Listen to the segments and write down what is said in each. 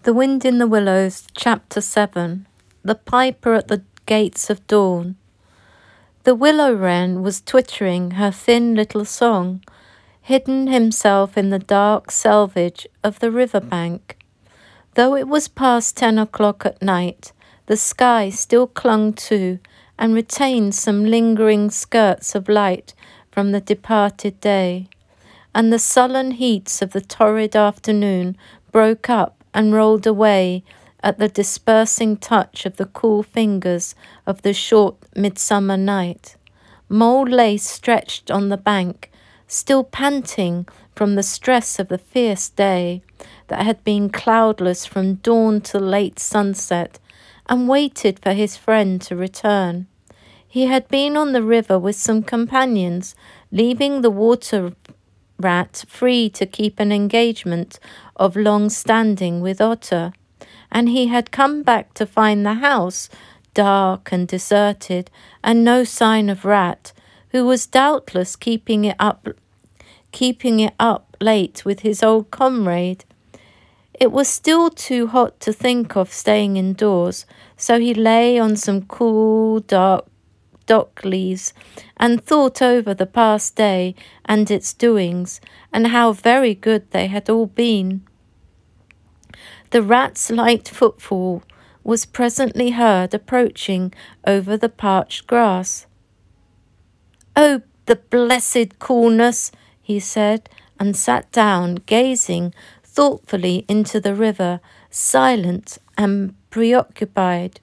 The Wind in the Willows, Chapter 7. The Piper at the Gates of Dawn. The willow wren was twittering her thin little song, hidden himself in the dark selvage of the river bank. Though it was past 10 o'clock at night, the sky still clung to and retained some lingering skirts of light from the departed day, and the sullen heats of the torrid afternoon broke up and rolled away at the dispersing touch of the cool fingers of the short midsummer night. Mole lay stretched on the bank, still panting from the stress of the fierce day that had been cloudless from dawn to late sunset, and waited for his friend to return. He had been on the river with some companions, leaving the water rat free to keep an engagement of long standing with Otter, and he had come back to find the house dark and deserted, and no sign of Rat, who was doubtless keeping it up late with his old comrade. It was still too hot to think of staying indoors, so he lay on some cool, dark dock leaves and thought over the past day and its doings, and how very good they had all been. The rat's light footfall was presently heard approaching over the parched grass. "Oh, the blessed coolness," he said, and sat down, gazing thoughtfully into the river, silent and preoccupied.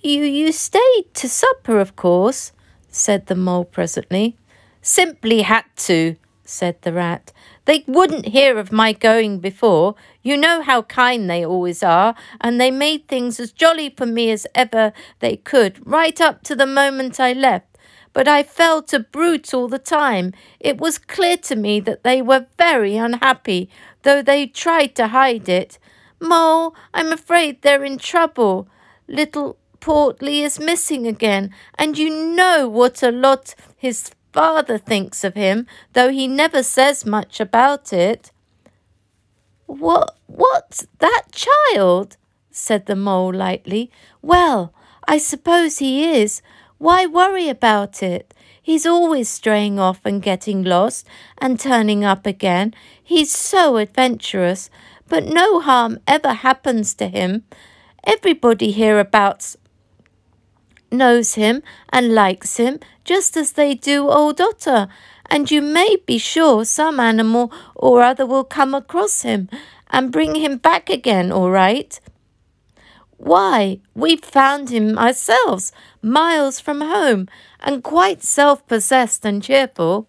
You stayed to supper, of course," said the mole presently. "Simply had to," said the rat. "They wouldn't hear of my going before. You know how kind they always are, and they made things as jolly for me as ever they could, right up to the moment I left. But I fell to brute all the time. It was clear to me that they were very unhappy, though they tried to hide it. Mole, I'm afraid they're in trouble. Little Portly is missing again, and you know what a lot his father thinks of him, though he never says much about it." What, that child?" said the mole lightly. "Well, I suppose he is. Why worry about it? He's always straying off and getting lost and turning up again. He's so adventurous, but no harm ever happens to him. Everybody hereabouts knows him and likes him, just as they do old Otter, and you may be sure some animal or other will come across him and bring him back again, all right. Why, we've found him ourselves, miles from home, and quite self-possessed and cheerful."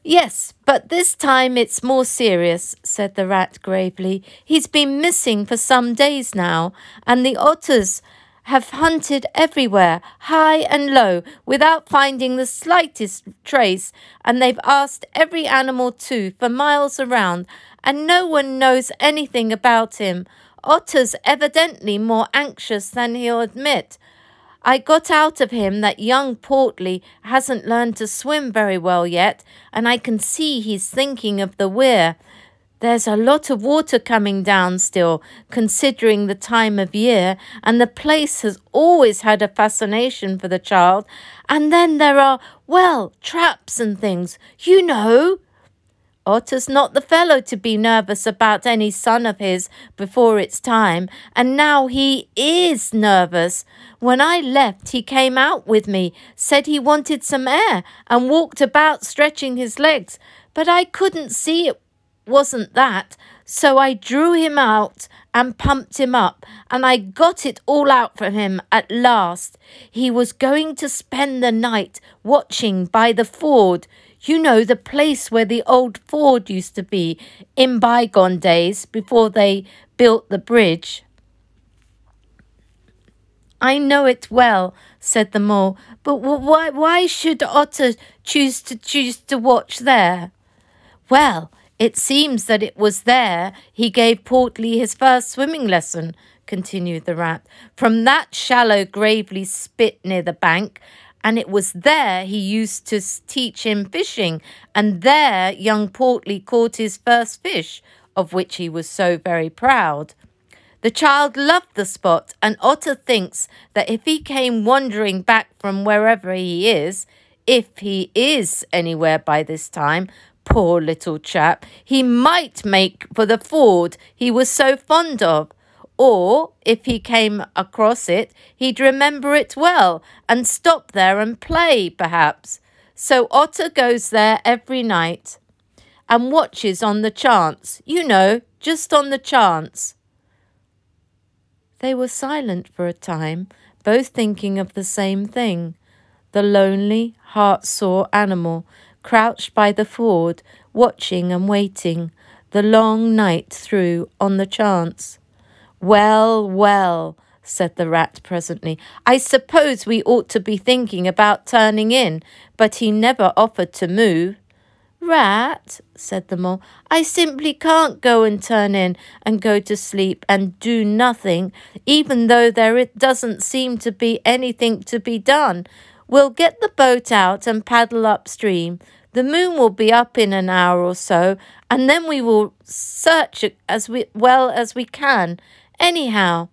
"Yes, but this time it's more serious," said the rat gravely. "He's been missing for some days now, and the otters have hunted everywhere, high and low, without finding the slightest trace, and they've asked every animal too for miles around, and no one knows anything about him. Otter's evidently more anxious than he'll admit. I got out of him that young Portly hasn't learned to swim very well yet, and I can see he's thinking of the weir. There's a lot of water coming down still, considering the time of year, and the place has always had a fascination for the child. And then there are, well, traps and things, you know." "Otter's not the fellow to be nervous about any son of his before it's time, and now he is nervous. When I left, he came out with me, said he wanted some air, and walked about stretching his legs, but I couldn't see it wasn't that, so I drew him out and pumped him up, and I got it all out from him at last. He was going to spend the night watching by the ford. You know, the place where the old ford used to be in bygone days before they built the bridge." "I know it well," said the mole, "but why should Otter choose to watch there?" "Well, it seems that it was there he gave Portly his first swimming lesson," continued the rat. "From that shallow gravely spit near the bank, and it was there he used to teach him fishing, and there young Portly caught his first fish, of which he was so very proud. The child loved the spot, and Otter thinks that if he came wandering back from wherever he is, if he is anywhere by this time, poor little chap, he might make for the ford he was so fond of. Or, if he came across it, he'd remember it well and stop there and play, perhaps. So Otter goes there every night and watches on the chance, just on the chance. They were silent for a time, both thinking of the same thing. The lonely, heart-sore animal, crouched by the ford, watching and waiting, the long night through on the chance. "Well, well," said the rat presently, "I suppose we ought to be thinking about turning in, but he never offered to move." "Rat," said the mole, "I simply can't go and turn in and go to sleep and do nothing, even though there doesn't seem to be anything to be done. We'll get the boat out and paddle upstream. The moon will be up in an hour or so, and then we will search it as well as we can. Anyhow,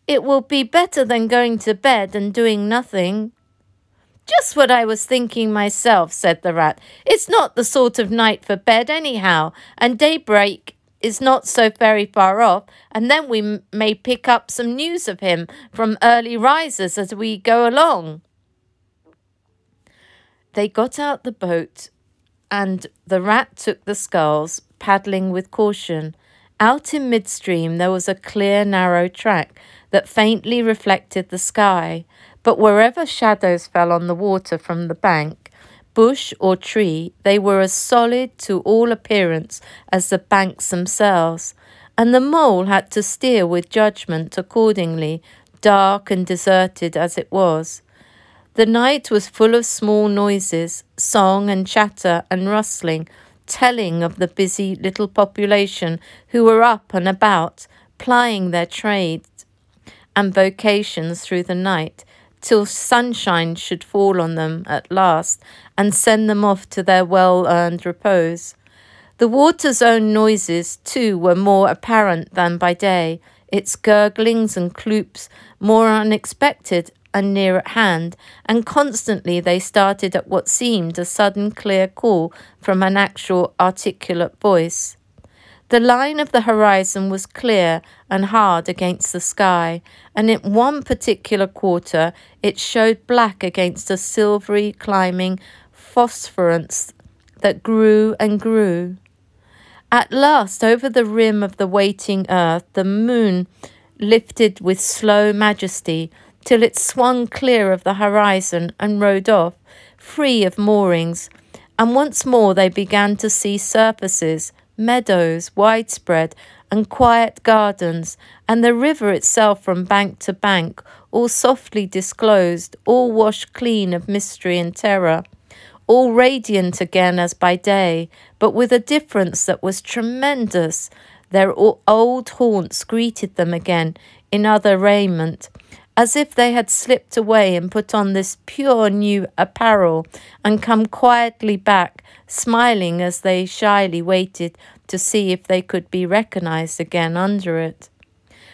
it will be better than going to bed and doing nothing." "Just what I was thinking myself," said the rat. "It's not the sort of night for bed anyhow, and daybreak is not so very far off, and then we may pick up some news of him from early risers as we go along." They got out the boat, and the rat took the sculls, paddling with caution. Out in midstream there was a clear, narrow track that faintly reflected the sky, but wherever shadows fell on the water from the bank, bush or tree, they were as solid to all appearance as the banks themselves, and the mole had to steer with judgment accordingly, dark and deserted as it was. The night was full of small noises, song and chatter and rustling, telling of the busy little population who were up and about, plying their trades and vocations through the night, till sunshine should fall on them at last and send them off to their well-earned repose. The water's own noises, too, were more apparent than by day, its gurglings and cloops more unexpected and near at hand, and constantly they started at what seemed a sudden clear call from an actual articulate voice. The line of the horizon was clear and hard against the sky, and in one particular quarter it showed black against a silvery climbing phosphorescence that grew and grew. At last, over the rim of the waiting earth, the moon lifted with slow majesty till it swung clear of the horizon and rode off, free of moorings, and once more they began to see surfaces, meadows, widespread, and quiet gardens, and the river itself from bank to bank, all softly disclosed, all washed clean of mystery and terror, all radiant again as by day, but with a difference that was tremendous. Their old haunts greeted them again in other raiment, as if they had slipped away and put on this pure new apparel and come quietly back, smiling as they shyly waited to see if they could be recognized again under it.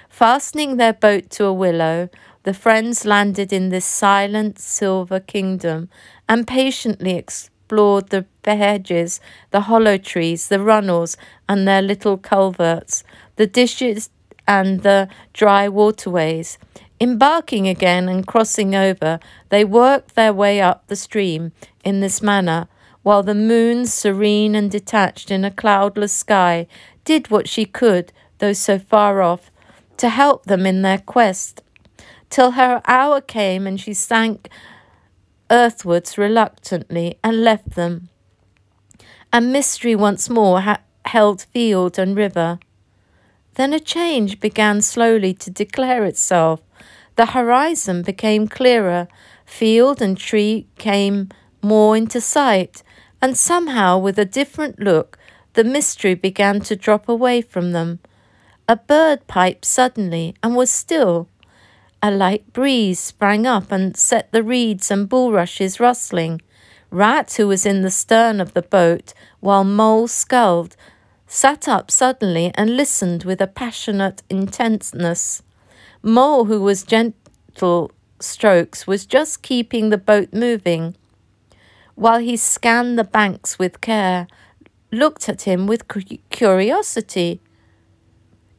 Fastening their boat to a willow, the friends landed in this silent silver kingdom and patiently explored the hedges, the hollow trees, the runnels and their little culverts, the ditches and the dry waterways. Embarking again and crossing over, they worked their way up the stream in this manner, while the moon, serene and detached in a cloudless sky, did what she could, though so far off, to help them in their quest, till her hour came and she sank earthwards reluctantly and left them, and mystery once more held field and river. Then a change began slowly to declare itself. The horizon became clearer, field and tree came more into sight, and somehow, with a different look, the mystery began to drop away from them. A bird piped suddenly and was still, A light breeze sprang up and set the reeds and bulrushes rustling. Rat, who was in the stern of the boat, while Mole sculled, sat up suddenly and listened with a passionate intentness. Mole, who was gentle strokes, was just keeping the boat moving, while he scanned the banks with care, looked at him with curiosity.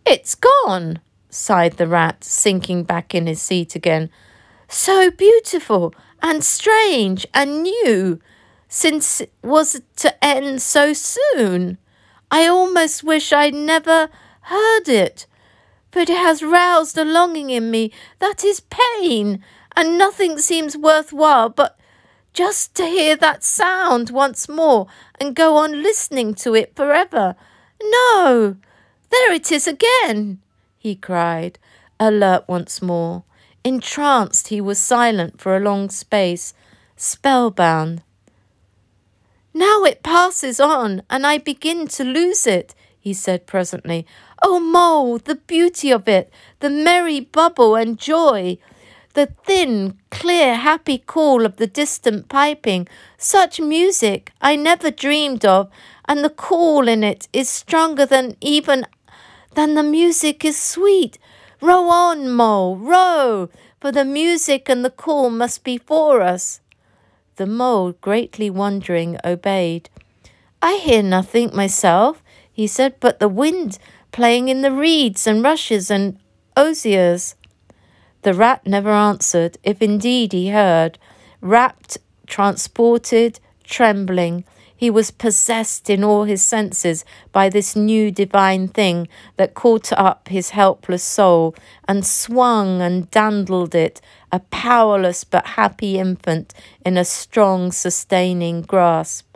"It's gone," sighed the rat, sinking back in his seat again. "So beautiful and strange and new, since it was to end so soon. I almost wish I'd never heard it, but it has roused a longing in me that is pain, and nothing seems worthwhile but just to hear that sound once more and go on listening to it forever. No, there it is again," he cried, alert once more. Entranced, he was silent for a long space, spellbound. "Now it passes on, and I begin to lose it," he said presently. "Oh, Mole, the beauty of it, the merry bubble and joy, the thin, clear, happy call of the distant piping, such music I never dreamed of, and the call in it is stronger than the music is sweet. Row on, Mole, row, for the music and the call must be for us." The Mole, greatly wondering, obeyed. "I hear nothing myself," he said, "but the wind playing in the reeds and rushes and osiers." The rat never answered, if indeed he heard. Rapt, transported, trembling, he was possessed in all his senses by this new divine thing that caught up his helpless soul and swung and dandled it, a powerless but happy infant in a strong, sustaining grasp.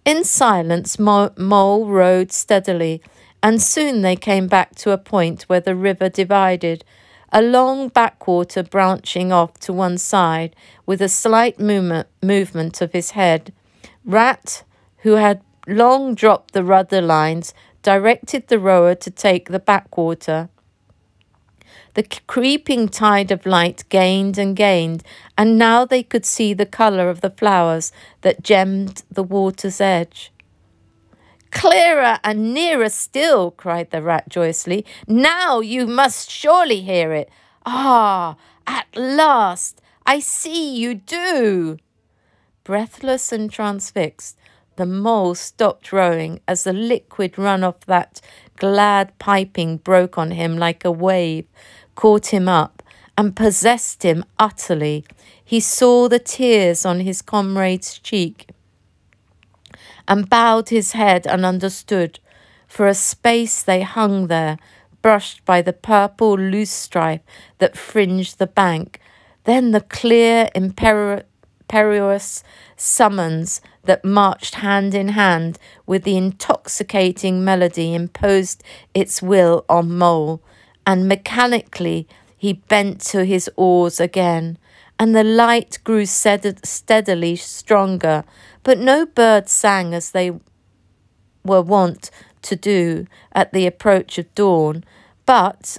In silence, Mole rowed steadily, and soon they came back to a point where the river divided, a long backwater branching off to one side with a slight movement of his head. Rat, who had long dropped the rudder lines, directed the rower to take the backwater. The creeping tide of light gained and gained, and now they could see the colour of the flowers that gemmed the water's edge. "Clearer and nearer still," cried the rat joyously. "Now you must surely hear it. Ah, at last! I see you do." Breathless and transfixed, the Mole stopped rowing as the liquid run of that glad piping broke on him like a wave, caught him up, and possessed him utterly. He saw the tears on his comrade's cheek, and bowed his head and understood. For a space they hung there, brushed by the purple loosestrife that fringed the bank. Then the clear, imperious summons that marched hand in hand with the intoxicating melody imposed its will on Mole, and mechanically he bent to his oars again, and the light grew steadily stronger, but no bird sang as they were wont to do at the approach of dawn, but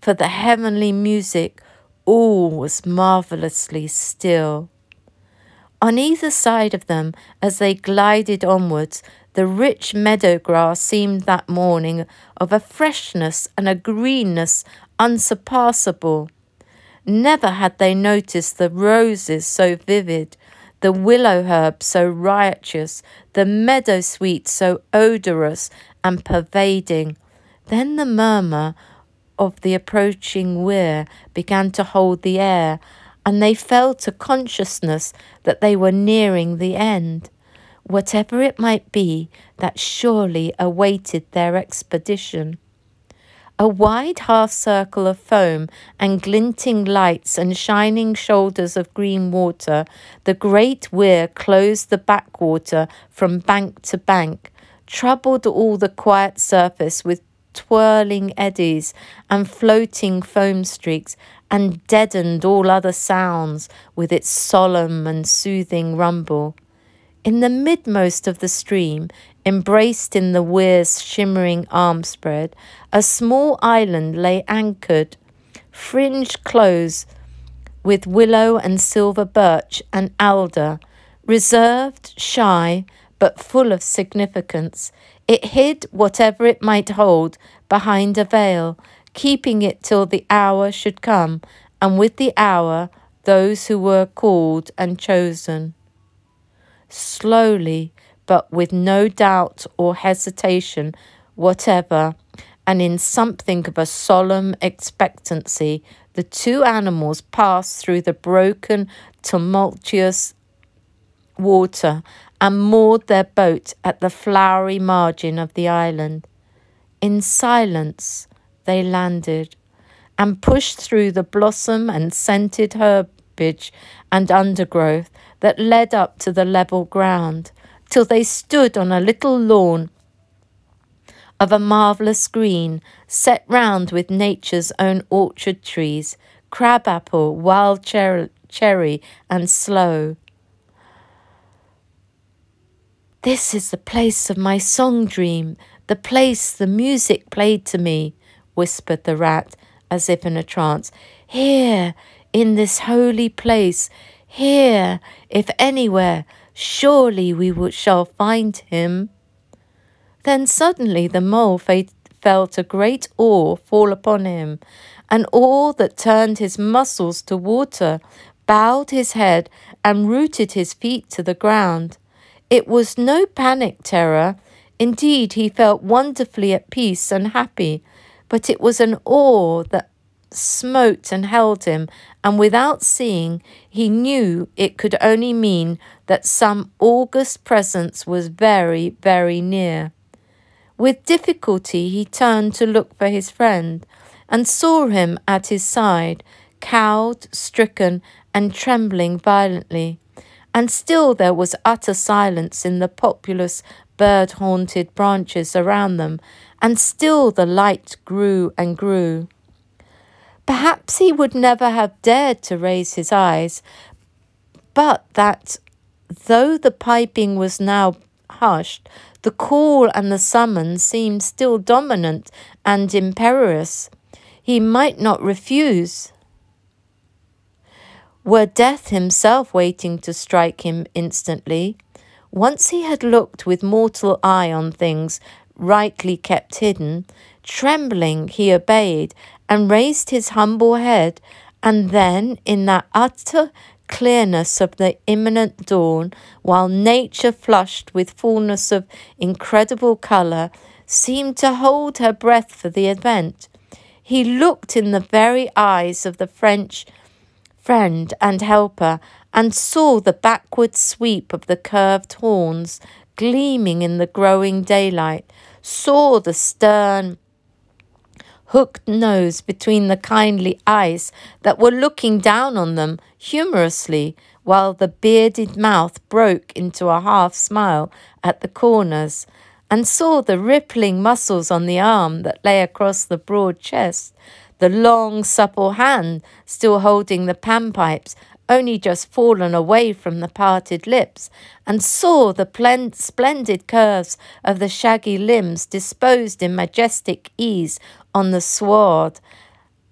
for the heavenly music all was marvellously still. On either side of them, as they glided onwards, the rich meadow grass seemed that morning of a freshness and a greenness unsurpassable. Never had they noticed the roses so vivid, the willow herb so riotous, the meadow sweet so odorous and pervading. Then the murmur of the approaching weir began to hold the air, and they felt a consciousness that they were nearing the end, whatever it might be that surely awaited their expedition. A wide half-circle of foam and glinting lights and shining shoulders of green water, the great weir closed the backwater from bank to bank, troubled all the quiet surface with twirling eddies and floating foam streaks, and deadened all other sounds with its solemn and soothing rumble. In the midmost of the stream, embraced in the weir's shimmering arm spread, a small island lay anchored, fringed close with willow and silver birch and alder, reserved, shy, but full of significance. It hid whatever it might hold behind a veil, keeping it till the hour should come, and with the hour those who were called and chosen. Slowly, but with no doubt or hesitation whatever, and in something of a solemn expectancy, the two animals passed through the broken, tumultuous water and moored their boat at the flowery margin of the island. In silence they landed and pushed through the blossom and scented herbage and undergrowth that led up to the level ground, till they stood on a little lawn of a marvellous green, set round with nature's own orchard trees, crabapple, wild cherry, and sloe. "This is the place of my song dream, the place the music played to me," whispered the rat, as if in a trance. "Here, in this holy place, here, if anywhere, surely we shall find him." Then suddenly the mole felt a great awe fall upon him, and awe that turned his muscles to water, bowed his head, and rooted his feet to the ground. It was no panic terror. Indeed, he felt wonderfully at peace and happy, but it was an awe that smote and held him, and without seeing, he knew it could only mean that some august presence was very, very near. With difficulty he turned to look for his friend, and saw him at his side, cowed, stricken, and trembling violently. And still there was utter silence in the populous, bird-haunted branches around them, and still the light grew and grew. Perhaps he would never have dared to raise his eyes, but that, though the piping was now hushed, the call and the summons seemed still dominant and imperious. He might not refuse. Were death himself waiting to strike him instantly? Once he had looked with mortal eye on things rightly kept hidden. Trembling, he obeyed and raised his humble head, and then, in that utter clearness of the imminent dawn, while nature, flushed with fullness of incredible colour, seemed to hold her breath for the event, he looked in the very eyes of the French friend and helper, and saw the backward sweep of the curved horns gleaming in the growing daylight, saw the stern hooked nose between the kindly eyes that were looking down on them humorously, while the bearded mouth broke into a half-smile at the corners, and saw the rippling muscles on the arm that lay across the broad chest, the long, supple hand still holding the panpipes, only just fallen away from the parted lips, and saw the splendid curves of the shaggy limbs disposed in majestic ease on the sward,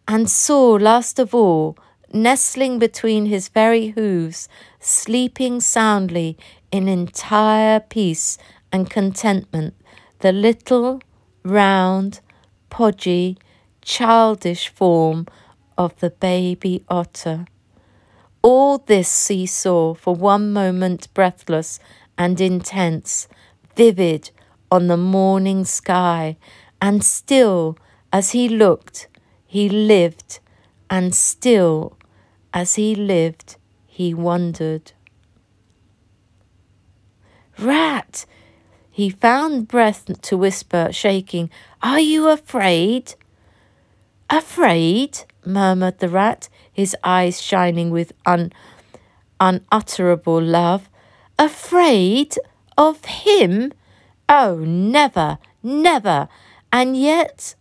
and saw, last of all, nestling between his very hooves, sleeping soundly in entire peace and contentment, the little, round, podgy, childish form of the baby otter. All this he saw for one moment, breathless and intense, vivid on the morning sky, and still as he looked, he lived, and still as he lived, he wondered. "Rat!" He found breath to whisper, shaking, "Are you afraid?" "Afraid?" murmured the rat, his eyes shining with unutterable love. "Afraid of him? Oh, never, never! And yet,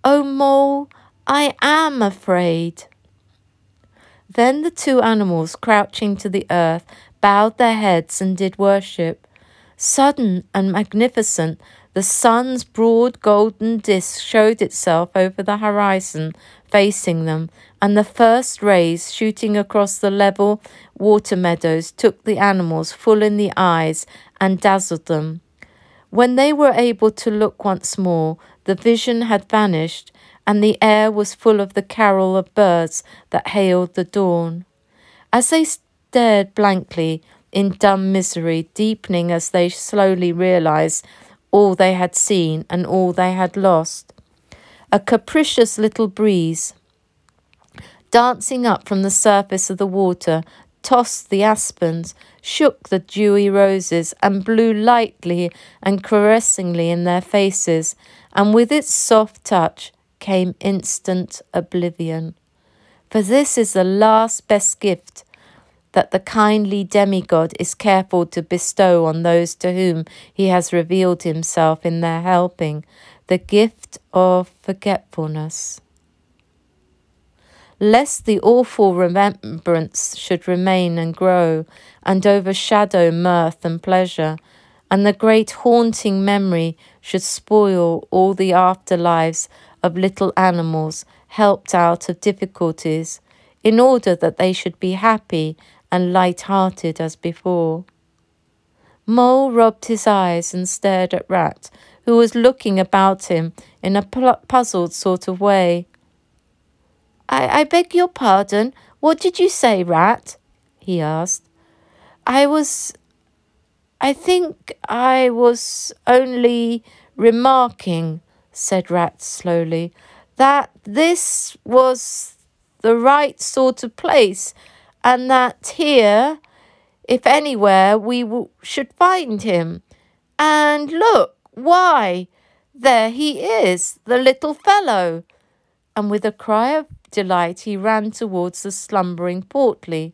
oh, Mole, I am afraid." Then the two animals, crouching to the earth, bowed their heads and did worship. Sudden and magnificent, The sun's broad golden disk showed itself over the horizon, facing them, and the first rays shooting across the level water meadows took the animals full in the eyes and dazzled them. When they were able to look once more, the vision had vanished, and the air was full of the carol of birds that hailed the dawn. As they stared blankly in dumb misery, deepening as they slowly realized all they had seen and all they had lost, a capricious little breeze, dancing up from the surface of the water, tossed the aspens, shook the dewy roses, and blew lightly and caressingly in their faces, and with its soft touch came instant oblivion. For this is the last best gift that the kindly demigod is careful to bestow on those to whom he has revealed himself in their helping, the gift of forgetfulness. Lest the awful remembrance should remain and grow, and overshadow mirth and pleasure, and the great haunting memory should spoil all the afterlives of little animals helped out of difficulties, in order that they should be happy and light-hearted as before. Mole rubbed his eyes and stared at Rat, who was looking about him in a puzzled sort of way. I beg your pardon, what did you say, Rat? He asked. I think I was only remarking, said Rat slowly, that this was the right sort of place, and that here, if anywhere, we should find him. And look, why, there he is, the little fellow. And with a cry of delight, he ran towards the slumbering Portly.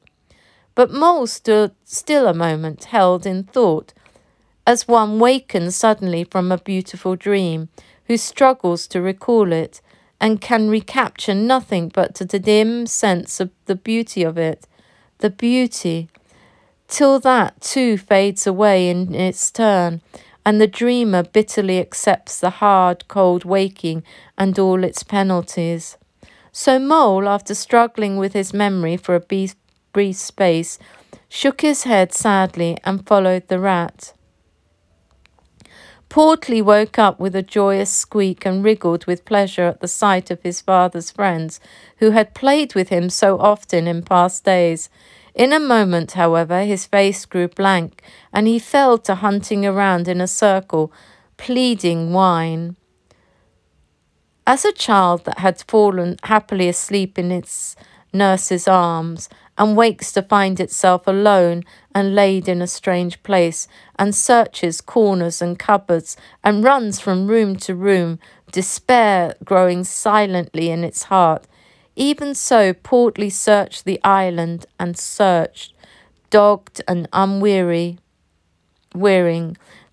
But Mole stood still a moment, held in thought, as one wakened suddenly from a beautiful dream, who struggles to recall it, and can recapture nothing but the dim sense of the beauty of it, the beauty, till that too fades away in its turn, and the dreamer bitterly accepts the hard, cold waking and all its penalties. So Mole, after struggling with his memory for a brief space, shook his head sadly and followed the Rat. Portly woke up with a joyous squeak and wriggled with pleasure at the sight of his father's friends, who had played with him so often in past days. In a moment, however, his face grew blank, and he fell to hunting around in a circle, pleading whine. As a child that had fallen happily asleep in its nurse's arms, and wakes to find itself alone and laid in a strange place, and searches corners and cupboards, and runs from room to room, despair growing silently in its heart, even so Portly searched the island and searched, dogged and wearying,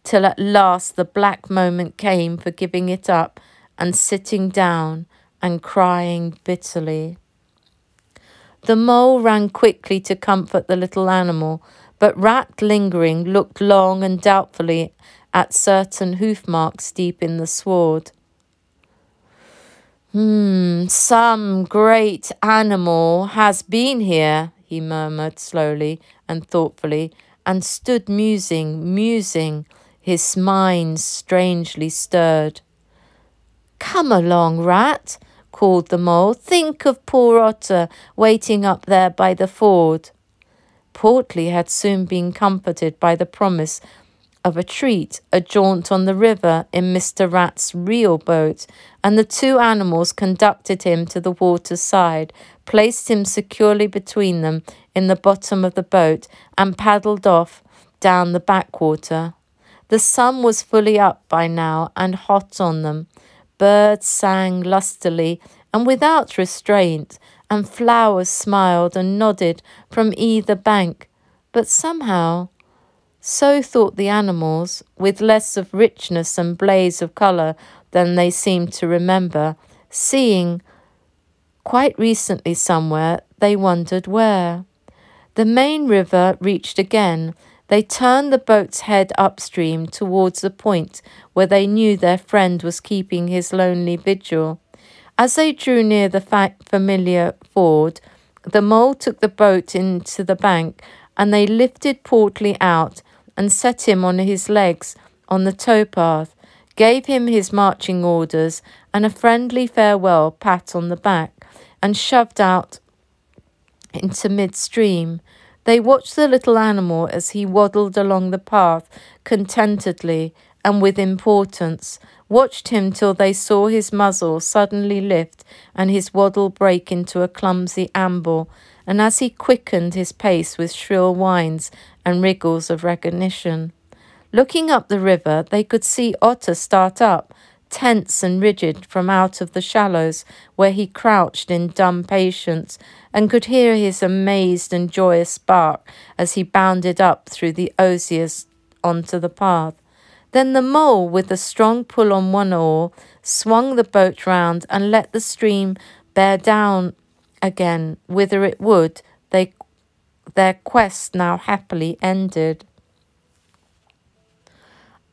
till at last the black moment came for giving it up and sitting down and crying bitterly. The Mole ran quickly to comfort the little animal, but Rat, lingering, looked long and doubtfully at certain hoof marks deep in the sward. Some great animal has been here, he murmured slowly and thoughtfully, and stood musing, his mind strangely stirred. Come along, Rat, called the Mole. Think of poor Otter waiting up there by the ford. Portly had soon been comforted by the promise of a treat, a jaunt on the river in Mr. Rat's real boat, and the two animals conducted him to the water's side, placed him securely between them in the bottom of the boat, and paddled off down the backwater. The sun was fully up by now and hot on them. Birds sang lustily and without restraint, and flowers smiled and nodded from either bank, but somehow, so thought the animals, with less of richness and blaze of colour than they seemed to remember, seeing quite recently somewhere, they wondered where. The main river reached again, They turned the boat's head upstream towards the point where they knew their friend was keeping his lonely vigil. As they drew near the familiar ford, the mole took the boat into the bank, and they lifted Portly out and set him on his legs on the towpath, gave him his marching orders and a friendly farewell pat on the back, and shoved out into midstream. They watched the little animal as he waddled along the path contentedly and with importance, watched him till they saw his muzzle suddenly lift and his waddle break into a clumsy amble, and as he quickened his pace with shrill whines and wriggles of recognition. Looking up the river, they could see Otter start up, tense and rigid, from out of the shallows where he crouched in dumb patience, and could hear his amazed and joyous bark as he bounded up through the osiers onto the path. Then the mole, with a strong pull on one oar, swung the boat round and let the stream bear down again whither it would, their quest now happily ended.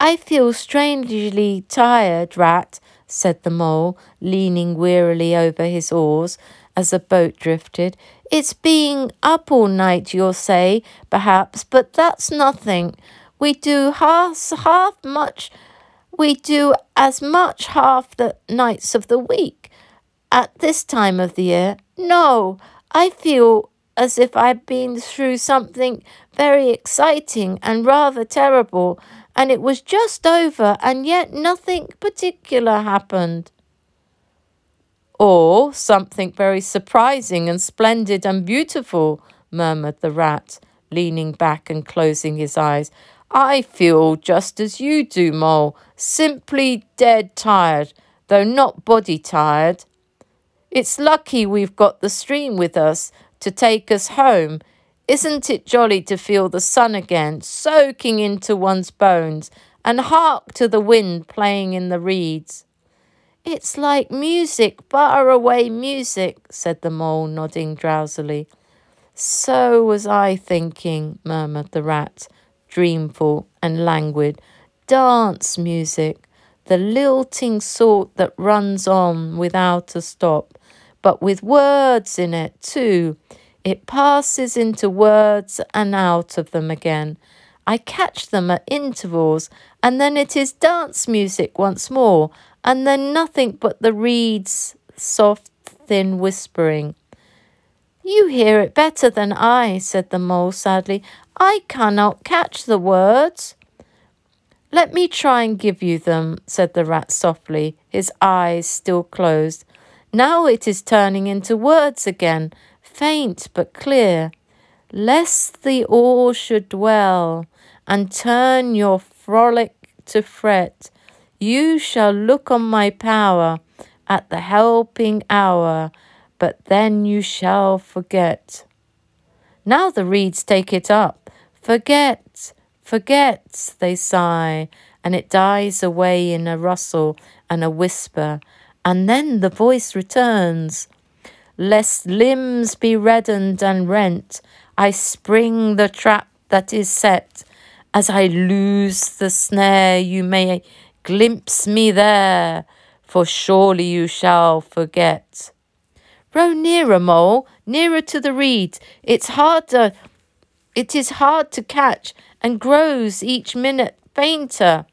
"I feel strangely tired, Rat," said the mole, leaning wearily over his oars as the boat drifted. "It's being up all night, you'll say, perhaps, but that's nothing. We do as much half the nights of the week at this time of the year. No, I feel as if I'd been through something very exciting and rather terrible, and it was just over, and yet nothing particular happened." "Or something very surprising and splendid and beautiful," murmured the rat, leaning back and closing his eyes. "I feel just as you do, Mole, simply dead tired, though not body tired. It's lucky we've got the stream with us to take us home. Isn't it jolly to feel the sun again, soaking into one's bones, and hark to the wind playing in the reeds?" "It's like music, far-away music," said the mole, nodding drowsily. "So was I thinking," murmured the rat, dreamful and languid. "Dance music, the lilting sort that runs on without a stop, but with words in it too. It passes into words and out of them again. I catch them at intervals, and then it is dance music once more, and then nothing but the reeds' soft, thin whispering." "You hear it better than I," said the mole sadly. "I cannot catch the words." "Let me try and give you them," said the rat softly, his eyes still closed. "Now it is turning into words again, faint but clear. 'Lest the oar should dwell, and turn your frolic to fret, you shall look on my power at the helping hour, but then you shall forget.' Now the reeds take it up. 'Forget, forget,' they sigh, and it dies away in a rustle and a whisper, and then the voice returns. 'Lest limbs be reddened and rent, I spring the trap that is set. As I loose the snare, you may glimpse me there, for surely you shall forget.' Row nearer, Mole, nearer to the reeds. It is hard to catch, and grows each minute fainter.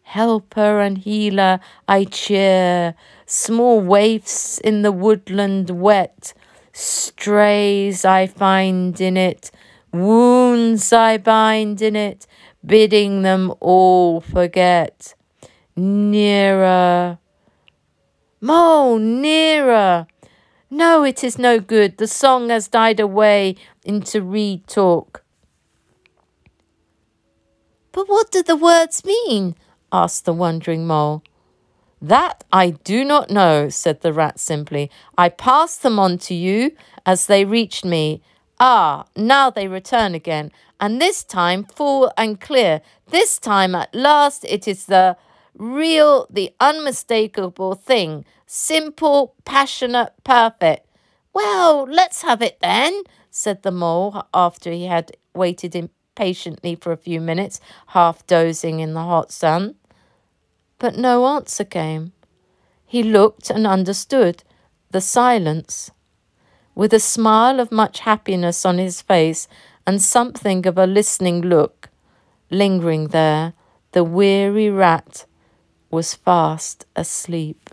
Helper and healer I cheer, small waifs in the woodland wet. Strays I find in it, wounds I bind in it, bidding them all forget. Nearer, Mole, nearer. No, it is no good. The song has died away into reed talk." "But what do the words mean?" asked the wondering mole. "That I do not know," said the rat simply. "I passed them on to you as they reached me. Ah, now they return again, and this time full and clear. This time at last it is the real, the unmistakable thing. Simple, passionate, perfect." "Well, let's have it then," said the mole, after he had waited patiently for a few minutes, half dozing in the hot sun. But no answer came. He looked and understood the silence. With a smile of much happiness on his face and something of a listening look lingering there, the weary rat was fast asleep.